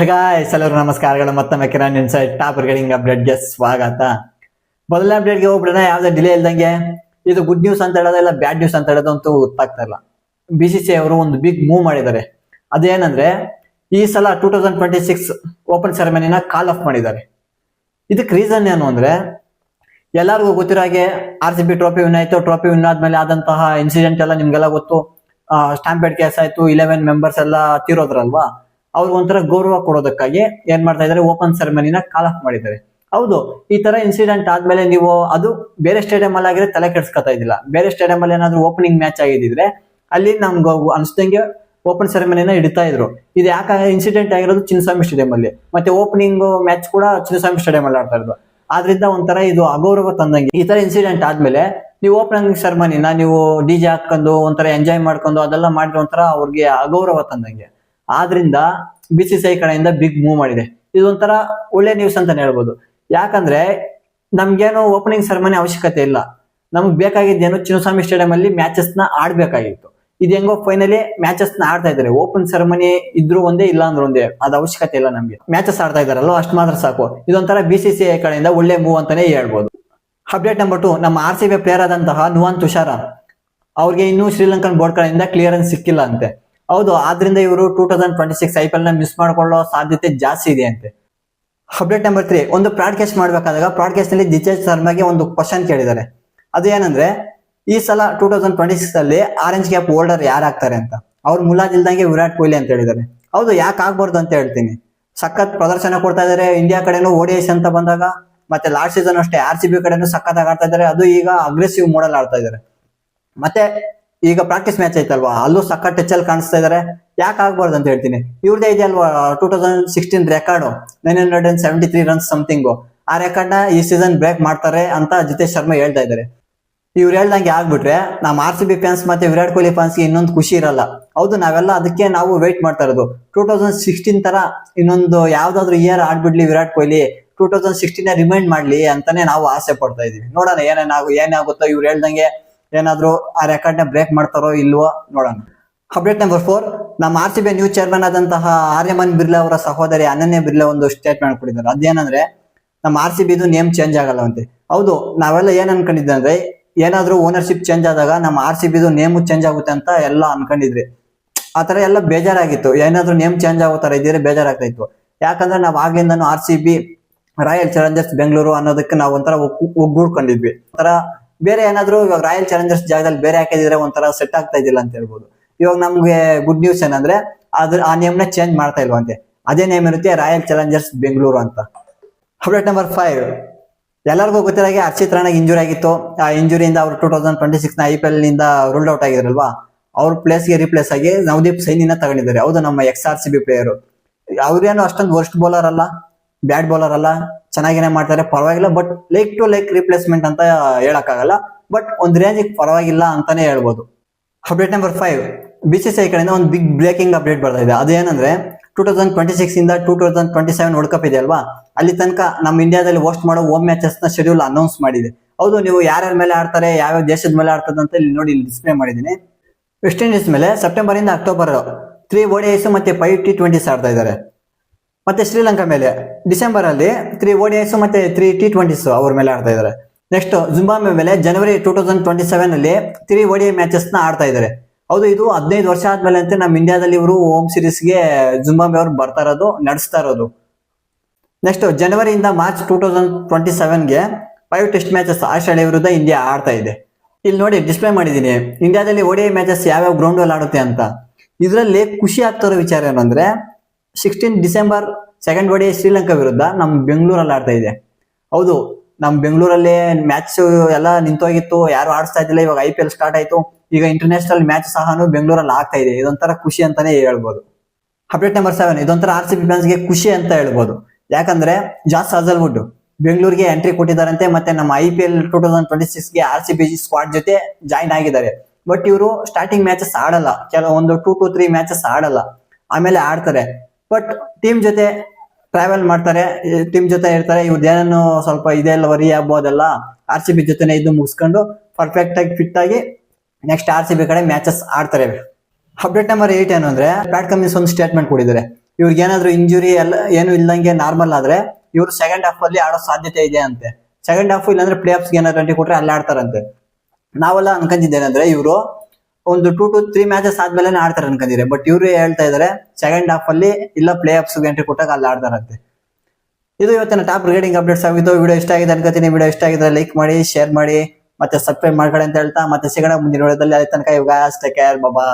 Guys ಎಲ್ಲರೂ ನಮಸ್ಕಾರಗಳು. ಮತ್ತೊಮ್ಮೆ ಕಿರಣ್ ಇನ್ಸೈಟ್ ಟಾಪ್ ಗೆಟಿಂಗ್ ಅಪ್ಡೇಟ್ಗೆ ಸ್ವಾಗತ. ಮೊದಲನೇ ಅಪ್ಡೇಟ್ಗೆ ಹೋಗ್ಬಿಡೋಣ, ಯಾವ್ದೇ ಡಿಲೇ ಇಲ್ದಂಗೆ. ಇದು ಗುಡ್ ನ್ಯೂಸ್ ಅಂತ ಹೇಳೋದು ಇಲ್ಲ ಬ್ಯಾಡ್ ನ್ಯೂಸ್ ಅಂತ ಹೇಳೋದು ಅಂತೂ ಗೊತ್ತಾಗ್ತಾ ಇಲ್ಲ. BCCI ಅವರು ಒಂದು ಬಿಗ್ ಮೂವ್ ಮಾಡಿದ್ದಾರೆ. ಅದೇನಂದ್ರೆ ಈ ಸಲ 2026 ಓಪನ್ ಸೆರೆಮನಿನ ಕಾಲ್ ಆಫ್ ಮಾಡಿದ್ದಾರೆ. ಇದಕ್ಕೆ ರೀಸನ್ ಏನು ಅಂದ್ರೆ, ಎಲ್ಲರಿಗೂ ಗೊತ್ತಿರೋ ಹಾಗೆ RCB ಟ್ರೋಫಿ ವಿನ್ ಆಯ್ತು. ಟ್ರೋಫಿ ವಿನ್ ಆದ್ಮೇಲೆ ಆದಂತಹ ಇನ್ಸಿಡೆಂಟ್ ಎಲ್ಲ ನಿಮ್ಗೆಲ್ಲ ಗೊತ್ತು. ಸ್ಟಾಂಪೇಡ್ ಕೇಸ್ ಆಯ್ತು, 11 ಮೆಂಬರ್ಸ್ ಎಲ್ಲ ತೀರೋದ್ರಲ್ವಾ. ಅವ್ರಿಗೆ ಒಂಥರ ಗೌರವ ಕೊಡೋದಕ್ಕಾಗಿ ಏನ್ ಮಾಡ್ತಾ ಇದಾರೆ, ಓಪನ್ ಸೆರೆಮನಿನ ಕಾಲ್ ಆಫ್ ಮಾಡಿದ್ದಾರೆ. ಹೌದು, ಈ ತರ ಇನ್ಸಿಡೆಂಟ್ ಆದ್ಮೇಲೆ ನೀವು ಅದು ಬೇರೆ ಸ್ಟೇಡಿಯಂ ಅಲ್ಲಿ ಆಗಿದ್ರೆ ತಲೆ ಕೆಡ್ಸ್ಕೊತಾ ಇದ್ದಿಲ್ಲ. ಬೇರೆ ಸ್ಟೇಡಿಯಂ ಅಲ್ಲಿ ಏನಾದ್ರು ಓಪನಿಂಗ್ ಮ್ಯಾಚ್ ಆಗಿದ್ರೆ ಅಲ್ಲಿ ನಮ್ಗೆ ಅನ್ಸ್ದಂಗೆ ಓಪನ್ ಸೆರೆಮನಿನ ಇಡ್ತಾ ಇದ್ರು. ಇದು ಯಾಕೆ ಇನ್ಸಿಡೆಂಟ್ ಆಗಿರೋದು ಚಿನ್ನಸ್ವಾಮಿ ಸ್ಟೇಡಿಯಂ ಅಲ್ಲಿ, ಮತ್ತೆ ಓಪನಿಂಗ್ ಮ್ಯಾಚ್ ಕೂಡ ಚಿನ್ನಸ್ವಾಮಿ ಸ್ಟೇಡಿಯಂ ಅಲ್ಲಿ ಆಡ್ತಾ ಇರೋದು. ಆದ್ರಿಂದ ಒಂಥರ ಇದು ಅಗೌರವ ತಂದಂಗೆ. ಈ ತರ ಇನ್ಸಿಡೆಂಟ್ ಆದ್ಮೇಲೆ ನೀವು ಓಪನಿಂಗ್ ಸೆರೆಮನಿನ ನೀವು DJ ಹಾಕೊಂಡು ಒಂಥರ ಎಂಜಾಯ್ ಮಾಡ್ಕೊಂಡು ಅದೆಲ್ಲ ಮಾಡಿದ್ರೆ ಒಂಥರ ಅವ್ರಿಗೆ ಅಗೌರವ ತಂದಂಗೆ. ಆದ್ರಿಂದ BCCI ಕಡೆಯಿಂದ ಬಿಗ್ ಮೂವ್ ಮಾಡಿದೆ. ಇದೊಂಥರ ಒಳ್ಳೆ ನ್ಯೂಸ್ ಅಂತಾನೆ ಹೇಳ್ಬೋದು. ಯಾಕಂದ್ರೆ ನಮ್ಗೇನು ಓಪನಿಂಗ್ ಸೆರೆಮನಿ ಅವಶ್ಯಕತೆ ಇಲ್ಲ. ನಮ್ಗೆ ಬೇಕಾಗಿದ್ದೇನು ಚಿನ್ನಸ್ವಾಮಿ ಸ್ಟೇಡಿಯಂ ಅಲ್ಲಿ ಮ್ಯಾಚಸ್ ನ ಆಡ್ಬೇಕಾಗಿತ್ತು. ಇದು ಹೆಂಗೋ ಫೈನಲಿ ಮ್ಯಾಚಸ್ ನ ಆಡ್ತಾ ಇದಾರೆ. ಓಪನ್ ಸೆರೆಮನಿ ಇದ್ರು ಒಂದೇ, ಇಲ್ಲ ಅಂದ್ರೆ ಒಂದೇ, ಅದು ಅವಶ್ಯಕತೆ ಇಲ್ಲ ನಮ್ಗೆ. ಮ್ಯಾಚಸ್ ಆಡ್ತಾ ಇದಾರಲ್ಲ, ಅಷ್ಟು ಮಾತ್ರ ಸಾಕು. ಇದೊಂಥರ BCCI ಕಡೆಯಿಂದ ಒಳ್ಳೆ ಮೂವ್ ಅಂತಾನೆ ಹೇಳ್ಬೋದು. ಅಪ್ಡೇಟ್ ನಂಬರ್ 2, ನಮ್ಮ RCB ಪ್ಲೇಯರ್ ಆದಂತಹ ನುವಾನ್ ತುಷಾರ ಅವ್ರಿಗೆ ಇನ್ನೂ ಶ್ರೀಲಂಕನ್ ಬೋರ್ಡ್ ಕಡೆಯಿಂದ ಕ್ಲಿಯರೆನ್ಸ್ ಸಿಕ್ಕಿಲ್ಲ ಅಂತೆ. ಹೌದು, ಆದ್ರಿಂದ ಇವರು 2026 IPL ನ ಮಿಸ್ ಮಾಡ್ಕೊಳ್ಳೋ ಸಾಧ್ಯತೆ ಜಾಸ್ತಿ ಇದೆ ಅಂತೆ. ಅಪ್ಡೇಟ್ ನಂಬರ್ 3, ಒಂದು ಪ್ರಾಡ್ಕಾಸ್ಟ್ ಮಾಡ್ಬೇಕಾದಾಗ ಪ್ರಾಡ್ಕಾಸ್ಟ್ ನಲ್ಲಿ ಜಿತೇಶ್ ಶರ್ಮಾಗೆ ಒಂದು ಕ್ವಶನ್ ಕೇಳಿದ್ದಾರೆ. ಅದು ಏನಂದ್ರೆ, ಈ ಸಲ 2026 ಅಲ್ಲಿ ಆರೆಂಜ್ ಕ್ಯಾಪ್ ಹೋಲ್ಡರ್ ಯಾರಾಗ್ತಾರೆ ಅಂತ. ಅವ್ರು ಮುಲಾಜಿಲ್ದಂಗೆ ವಿರಾಟ್ ಕೊಹ್ಲಿ ಅಂತ ಹೇಳಿದ್ದಾರೆ. ಹೌದು, ಯಾಕೆ ಆಗ್ಬಾರ್ದು ಅಂತ ಹೇಳ್ತೀನಿ. ಸಖತ್ ಪ್ರದರ್ಶನ ಕೊಡ್ತಾ ಇದಾರೆ. ಇಂಡಿಯಾ ಕಡೆನೂ ODIs ಅಂತ ಬಂದಾಗ, ಮತ್ತೆ ಲಾಸ್ಟ್ ಸೀಸನ್ ಅಷ್ಟೇ RCB ಕಡೆನೂ ಸಖತ್ ಆಡ್ತಾ ಇದಾರೆ. ಅದು ಈಗ ಅಗ್ರೆಸಿವ್ ಮೋಡಲ್ ಆಡ್ತಾ ಇದಾರೆ. ಮತ್ತೆ ಈಗ ಪ್ರಾಕ್ಟೀಸ್ ಮ್ಯಾಚ್ ಐತಲ್ವಾ, ಅಲ್ಲೂ ಸಖತ್ ಟಚ್ ಅಲ್ಲಿ ಕಾಣಿಸ್ತಾ ಇದಾರೆ. ಯಾಕೆ ಆಗ್ಬಾರ್ದು ಅಂತ ಹೇಳ್ತೀನಿ. ಇವ್ರದೇ ಇದೆ ಅಲ್ವಾ 2016 ರೆಕಾರ್ಡ್ 973 ರನ್ಸ್ ಸಮಥಿಂಗ್. ಆ ರೆಕಾರ್ಡ್ ನ ಈ ಸೀಸನ್ ಬ್ರೇಕ್ ಮಾಡ್ತಾರೆ ಅಂತ ಜಿತೇಶ್ ಶರ್ಮಾ ಹೇಳ್ತಾ ಇದಾರೆ. ಇವ್ರು ಹೇಳ್ದಂಗೆ ಆಗ್ಬಿಟ್ರೆ ನಮ್ಮ RCB ಫ್ಯಾನ್ಸ್ ಮತ್ತೆ ವಿರಾಟ್ ಕೊಹ್ಲಿ ಫ್ಯಾನ್ಸ್ಗೆ ಇನ್ನೊಂದು ಖುಷಿ ಇರಲ್ಲ. ಹೌದು, ನಾವೆಲ್ಲ ಅದಕ್ಕೆ ನಾವು ವೇಟ್ ಮಾಡ್ತಾ ಇರೋದು. 2016 ತರ ಇನ್ನೊಂದು ಯಾವ್ದಾದ್ರು ಇಯರ್ ಆಡ್ಬಿಡ್ಲಿ ವಿರಾಟ್ ಕೊಹ್ಲಿ, 2016 ರಿಮೈಂಡ್ ಮಾಡ್ಲಿ ಅಂತಾನೆ ನಾವು ಆಸೆ ಪಡ್ತಾ ಇದೀವಿ. ನೋಡೋಣ ಏನಾಗುತ್ತೋ. ಇವ್ರು ಹೇಳ್ದಂಗೆ ಏನಾದ್ರು ಆ ರೆಕಾರ್ಡ್ ನ ಬ್ರೇಕ್ ಮಾಡ್ತಾರೋ ಇಲ್ವೋ ನೋಡೋಣ. ಅಪ್ಡೇಟ್ ನಂಬರ್ 4, ನಮ್ಮ RCB ನ್ಯೂ ಚೇರ್ಮನ್ ಆದಂತಹ ಆರ್ಯಮನ್ ಬಿರ್ಲಾ ಅವರ ಸಹೋದರಿ ಅನನ್ಯ ಬಿರ್ಲಾ ಒಂದು ಸ್ಟೇಟ್ಮೆಂಟ್ ಕೊಟ್ಟಿದ್ದಾರೆ. ಅದೇನಂದ್ರೆ, ನಮ್ಮ RCB ನೇಮ್ ಚೇಂಜ್ ಆಗಲ್ಲವಂತೆ. ಹೌದು, ನಾವೆಲ್ಲ ಏನ್ ಅನ್ಕೊಂಡಿದ್ದೆ ಅಂದ್ರೆ, ಏನಾದ್ರೂ ಓನರ್ಶಿಪ್ ಚೇಂಜ್ ಆದಾಗ ನಮ್ಮ RCB ನೇಮ್ ಚೇಂಜ್ ಆಗುತ್ತೆ ಅಂತ ಎಲ್ಲ ಅನ್ಕೊಂಡಿದ್ರಿ. ಆತರ ಎಲ್ಲ ಬೇಜಾರಾಗಿತ್ತು. ಏನಾದ್ರೂ ನೇಮ್ ಚೇಂಜ್ ಆಗೋ ತರ ಇದ್ರೆ ಬೇಜಾರಾಗ್ತಾ ಇತ್ತು. ಯಾಕಂದ್ರೆ ನಾವ್ ಆಗ್ಲಿಂದಾನು RCB ರಾಯಲ್ ಚಾಲೆಂಜರ್ಸ್ ಬೆಂಗಳೂರು ಅನ್ನೋದಕ್ಕೆ ನಾವು ಒಂಥರ ಒಗ್ಗೂಡ್ಕೊಂಡಿದ್ವಿ. ಒಂಥರ ಬೇರೆ ಏನಾದ್ರು ಇವಾಗ ರಾಯಲ್ ಚಾಲೆಂಜರ್ಸ್ ಜಾಗದಲ್ಲಿ ಬೇರೆ ಹಾಕಿದ್ರೆ ಒಂಥರ ಸೆಟ್ ಆಗ್ತಾ ಇದ್ದಿಲ್ಲ ಅಂತ ಹೇಳ್ಬೋದು. ಇವಾಗ ನಮ್ಗೆ ಗುಡ್ ನ್ಯೂಸ್ ಏನಂದ್ರೆ, ಆ ನೇಮ್ ನ ಚೇಂಜ್ ಮಾಡ್ತಾ ಇಲ್ವಂತೆ. ಅದೇ ನೇಮ್ ಇರುತ್ತೆ, ರಾಯಲ್ ಚಾಲೆಂಜರ್ಸ್ ಬೆಂಗಳೂರು ಅಂತ. ಅಪ್ಡೇಟ್ ನಂಬರ್ 5, ಎಲ್ಲರಿಗೂ ಗೊತ್ತಿರಾಗೆ ಹರ್ಷಿತ್ ರಾಣಾಗೆ ಇಂಜುರಿ ಆಗಿತ್ತು. ಆ ಇಂಜುರಿಯಿಂದ ಅವರು 2026 IPL ನಿಂದ ರೂಲ್ಡ್ ಔಟ್ ಆಗಿದ್ರಲ್ವಾ. ಅವ್ರ ಪ್ಲೇಸ್ಗೆ ರಿಪ್ಲೇಸ್ ಆಗಿ ನವದೀಪ್ ಸೈನಿನ ತಗೊಂಡಿದ್ದಾರೆ. ಹೌದು, ನಮ್ಮ RCB ಪ್ಲೇಯರ್. ಅವ್ರೇನು ಅಷ್ಟೊಂದು ವರ್ಸ್ಟ್ ಬೌಲರ್ ಅಲ್ಲ, ಬ್ಯಾಡ್ ಬೌಲರ್ ಅಲ್ಲ, ಚೆನ್ನಾಗೇನೆ ಮಾಡ್ತಾರೆ, ಪರವಾಗಿಲ್ಲ. But like to like replacement ಅಂತ ಹೇಳಕ್ಕಾಗಲ್ಲ. ಬಟ್ ಒಂದ್ ರೇಂಜ್ ಪರವಾಗಿಲ್ಲ ಅಂತಾನೆ ಹೇಳ್ಬೋದು. ಅಪ್ಡೇಟ್ ನಂಬರ್ 5, BCCI ಕಡೆಯಿಂದ ಒಂದು ಬಿಗ್ ಬ್ರೇಕಿಂಗ್ ಅಪ್ಡೇಟ್ ಬರ್ತಾ ಇದೆ. ಅದೇನಂದ್ರೆ, 2026 ಇಂದ 2027 ವರ್ಲ್ಡ್ ಕಪ್ ಇದೆ ಅಲ್ವಾ, ಅಲ್ಲಿ ತನಕ ನಮ್ಮ ಇಂಡಿಯಾದಲ್ಲಿ ಹೋಸ್ಟ್ ಮಾಡೋ ಹೋಮ್ ಮ್ಯಾಚಸ್ ನ ಶೆಡ್ಯೂಲ್ ಅನೌನ್ಸ್ ಮಾಡಿದೆ. ಹೌದು, ನೀವು ಯಾರ್ಯಾರ ಮೇಲೆ ಆಡ್ತಾರೆ, ಯಾವ್ಯಾವ ದೇಶದ ಮೇಲೆ ಆಡ್ತದೆ ಅಂತ ಇಲ್ಲಿ ನೋಡಿ, ಇಲ್ಲಿ ಡಿಸ್ಪ್ಲೇ ಮಾಡಿದ್ದೀನಿ. ವೆಸ್ಟ್ ಇಂಡೀಸ್ ಮೇಲೆ ಸೆಪ್ಟೆಂಬರ್ ಇಂದ ಅಕ್ಟೋಬರ್ 3 ODIs ಮತ್ತೆ 5 T20s ಆಡ್ತಾ ಇದ್ದಾರೆ. ಮತ್ತೆ ಶ್ರೀಲಂಕಾ ಮೇಲೆ ಡಿಸೆಂಬರ್ ಅಲ್ಲಿ 3 ODIs ಮತ್ತೆ 3 T20s ಅವ್ರ ಮೇಲೆ ಆಡ್ತಾ ಇದ್ದಾರೆ. ನೆಕ್ಸ್ಟ್ ಜಿಂಬಾಬ್ವೆ ಮೇಲೆ ಜನವರಿ 2027 ಅಲ್ಲಿ 3 ODI ಮ್ಯಾಚಸ್ ನ ಆಡ್ತಾ ಇದ್ದಾರೆ. ಹೌದು, ಇದು 15 ವರ್ಷ ಆದ್ಮೇಲೆ ಅಂತ ನಮ್ಮ ಇಂಡಿಯಾದಲ್ಲಿ ಇವರು ಹೋಮ್ ಸೀರೀಸ್ ಗೆ ಜಿಂಬಾಬ್ವೆ ಅವರು ಬರ್ತಾ ಇರೋದು, ನಡೆಸ್ತಾ ಇರೋದು. ನೆಕ್ಸ್ಟ್ ಜನವರಿಯಿಂದ ಮಾರ್ಚ್ 2027 ಗೆ 5 ಟೆಸ್ಟ್ ಮ್ಯಾಚಸ್ ಆಸ್ಟ್ರೇಲಿಯಾ ವಿರುದ್ಧ ಇಂಡಿಯಾ ಆಡ್ತಾ ಇದೆ. ಇಲ್ಲಿ ನೋಡಿ ಡಿಸ್ಪ್ಲೇ ಮಾಡಿದೀನಿ, ಇಂಡಿಯಾದಲ್ಲಿ ODI ಮ್ಯಾಚಸ್ ಯಾವ್ಯಾವ ಗ್ರೌಂಡ್ ಅಲ್ಲಿ ಆಡುತ್ತೆ ಅಂತ. ಇದರಲ್ಲಿ ಖುಷಿ ಆಗ್ತಿರೋ ವಿಚಾರ ಏನಂದ್ರೆ, 16 ಡಿಸೆಂಬರ್ ಸೆಕೆಂಡ್ ODI ಶ್ರೀಲಂಕಾ ವಿರುದ್ಧ ನಮ್ ಬೆಂಗಳೂರಲ್ಲಿ ಆಡ್ತಾ ಇದೆ. ಹೌದು, ನಮ್ ಬೆಂಗಳೂರಲ್ಲಿ ಮ್ಯಾಚ್ ಎಲ್ಲ ನಿಂತೋಗಿತ್ತು, ಯಾರು ಆಡಿಸ್ತಾ ಇದ್ದಿಲ್ಲ. ಇವಾಗ IPL ಸ್ಟಾರ್ಟ್ ಆಯ್ತು. ಈಗ ಇಂಟರ್ನ್ಯಾಷನಲ್ ಮ್ಯಾಚ್ ಸಹ ಬೆಂಗಳೂರಲ್ಲಿ ಆಗ್ತಾ ಇದೆ. ಇದೊಂಥರ ಖುಷಿ ಅಂತಾನೆ ಹೇಳ್ಬೋದು. ಅಪ್ಡೇಟ್ ನಂಬರ್ 7, ಇದೊಂಥರ RCB ಫ್ಯಾನ್ಸ್ ಗೆ ಖುಷಿ ಅಂತ ಹೇಳ್ಬೋದು. ಯಾಕಂದ್ರೆ ಜಾಸ್ ಹಜಲ್ವುಡ್ ಬೆಂಗಳೂರಿಗೆ ಎಂಟ್ರಿ ಕೊಟ್ಟಿದ್ದಾರಂತೆ. ಮತ್ತೆ ನಮ್ಮ IPL 2026 ಗೆ RCB ಸ್ಕ್ವಾಡ್ ಜೊತೆ ಜಾಯಿನ್ ಆಗಿದ್ದಾರೆ. ಬಟ್ ಇವರು ಸ್ಟಾರ್ಟಿಂಗ್ ಮ್ಯಾಚಸ್ ಆಡಲ್ಲ, ಕೆಲವೊಂದು 2 to 3 ಮ್ಯಾಚಸ್ ಆಡಲ್ಲ, ಆಮೇಲೆ ಆಡ್ತಾರೆ. ಬಟ್ ಟೀಮ್ ಜೊತೆ ಟ್ರಾವೆಲ್ ಮಾಡ್ತಾರೆ, ಟೀಮ್ ಜೊತೆ ಇರ್ತಾರೆ. ಇವ್ರದ್ದೇನೋ ಸ್ವಲ್ಪ ಇದೆಲ್ಲ ವರಿ ಆಗ್ಬೋದಲ್ಲ, RCB ಜೊತೆನೆ ಇದು ಮುಗಿಸ್ಕೊಂಡು ಪರ್ಫೆಕ್ಟ್ ಆಗಿ ಫಿಟ್ ಆಗಿ ನೆಕ್ಸ್ಟ್ RCB ಕಡೆ ಮ್ಯಾಚಸ್ ಆಡ್ತಾರೆ. ಅಪ್ಡೇಟ್ ನಂಬರ್ 8 ಏನು ಅಂದ್ರೆ, ಪ್ಯಾಟ್ ಕಮಿನ್ಸ್ ಒಂದು ಸ್ಟೇಟ್ಮೆಂಟ್ ಕೊಟ್ಟಿದ್ದಾರೆ. ಇವ್ರಿಗೆ ಏನಾದ್ರು ಇಂಜುರಿ ಎಲ್ಲ ಏನು ಇಲ್ದಂಗೆ ನಾರ್ಮಲ್ ಆದ್ರೆ ಇವ್ರು ಸೆಕೆಂಡ್ ಹಾಫ್ ಅಲ್ಲಿ ಆಡೋ ಸಾಧ್ಯತೆ ಇದೆ ಅಂತೆ. ಸೆಕೆಂಡ್ ಹಾಫ್ ಇಲ್ಲಾಂದ್ರೆ ಪ್ಲೇ ಆಫ್ಸ್ ಏನಾದ್ರು ಎಂಟ್ರಿ ಕೊಟ್ರೆ ಅಲ್ಲಿ ಆಡ್ತಾರಂತೆ. ನಾವೆಲ್ಲ ಅನ್ಕೊಂಡಿದ್ದೇನೆಂದ್ರೆ ಇವರು ಒಂದು 2 to 3 ಮ್ಯಾಚಸ್ ಆದ್ಮೇಲೆ ಆಡ್ತಾರೆ ಅನ್ಕೊಂಡಿದ್ರೆ, ಬಟ್ ಇವ್ರು ಹೇಳ್ತಾ ಇದಾರೆ ಸೆಕೆಂಡ್ ಹಾಫ್ ಅಲ್ಲಿ ಇಲ್ಲ ಪ್ಲೇ ಆಫ್ಸ್ ಎಂಟ್ರಿ ಕೊಟ್ಟಾಗ ಅಲ್ಲಿ ಆಡ್ತಾರಂತೆ. ಇದು ಇವತ್ತಿನ ಟಾಪ್ ಕ್ರಿಕೆಟಿಂಗ್ ಅಪ್ಡೇಟ್ಸ್ ಆಗಿದ್ದು. ವಿಡಿಯೋ ಇಷ್ಟ ಆಗಿದೆ ಅನ್ಕೋತೀನಿ. ವಿಡಿಯೋ ಇಷ್ಟ ಆಗಿದ್ರೆ ಲೈಕ್ ಮಾಡಿ, ಶೇರ್ ಮಾಡಿ, ಮತ್ತೆ ಸಬ್ಸ್ಕ್ರೈಬ್ ಮಾಡ್ಕೊಳ್ಳಿ ಅಂತ ಹೇಳ್ತಾ ಮತ್ತೆ ಸಿಗೋಣ ಮುಂದಿನ ವಿಡಿಯೋದಲ್ಲಿ. ಅಲ್ಲಿ ತನಕ ಟೇಕ್ ಕೇರ್, ಬಾಯ್.